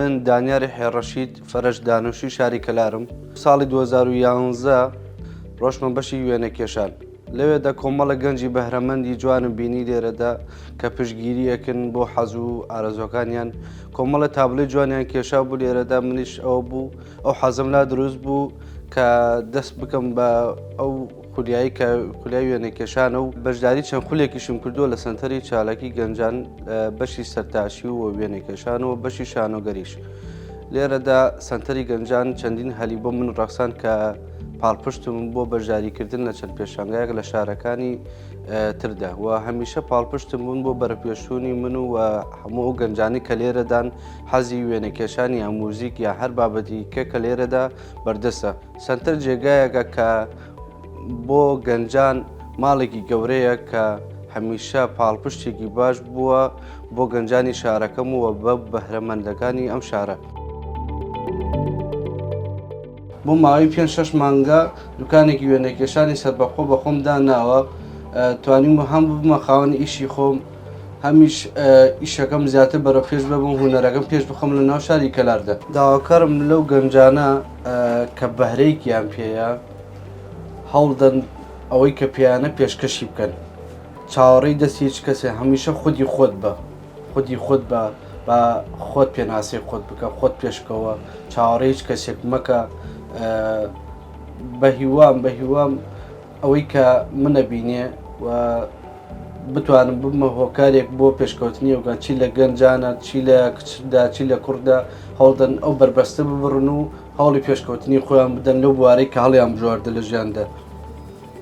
من دانیاری حێڕەشید فەرەش دانوشی شاری کەلارم. ساڵی 2011 ڕۆژمە بەشی وێنەکێشان. لەوێدا کۆمەڵە گەنجی بەهرەمەندی جوانم بینی لێرەدا کە پشتگیری ئەکەن بۆ حەز و ئارەزوەکانیان. کۆمەڵە تابلۆی جوانیان کێشا بوو لێرەدا، منیش ئەو بوو ئەو حەزم لا دروست بوو کە دەست بکەم بە ئەو خولیایی کە خولیای وێنەکێشانە و بەشداری چەند خولێکیشم کردووە لە سەنتەری چالاکی گەنجان، بەشی سەرتاشی و وێنەکێشانەوە بەشی شانۆگەریش. لێرەدا سەنتەری گەنجان چەندین هەلی بۆ من ڕەخسان کە پاڵپشتم بۆ بەشداریکردن لە چەند پێشانگایەک لە شارەکانی تردا و هەمیشە پاڵپشتم بوون بۆ بەرەپێشوونی من و هەموو ئەو گەنجانی کە لێرەدان حەزی وێنەکێشانی یا موزیک یا هەر بابەتی کە لێرەدا بەردەستە. سەنتەر جێگایەکە کە بۆ گەنجان ماڵێکی گەورەیە کە هەمیشە پاڵپشتێکی باش بووە بۆ گەنجانی شارەکەم و بە بەهرەمەندەکانی ئەم شارە. بۆ ماوەی 5-6 مانگە دوکانێکی وێنەکێشانی سەربەخۆ بە خۆم داناوە، توانیم هەم ببمە خاوەنی ئیشی خۆم، هەمیش ئیشەکەم زیاتر بەرەپێش ببم، هونەرەکەم پێش بخەم لە ناو شاری کەلاردا. داواکارم لەو گەنجانە کە بەهرەیەکیان پێیە هەوڵدەن ئەوەی کە پێیانە پێشکەشی بکەن. چاوەڕێی دەستی هیچ کەسێ هەمیشە خودی خۆت بە بە خۆت پێناسی خۆت بکە، خۆت پێشکەوە، چاوەڕێی هیچ کەسێک مەکە. بە هیوام ئەوەی کە منە بینێ و بتوانم ببمە هۆکارێک بۆ پێشکەوتنی ئەوگان، چی لە گەنجانە، چی لە کچدا، چی لە کوڕدا، هەوڵدەن ئەو بربەستە ببڕن و هەوڵی پێشکەوتنی خۆیان بدەن لەو بوارەی کە هەڵیان بژواردە لە ژیاندا.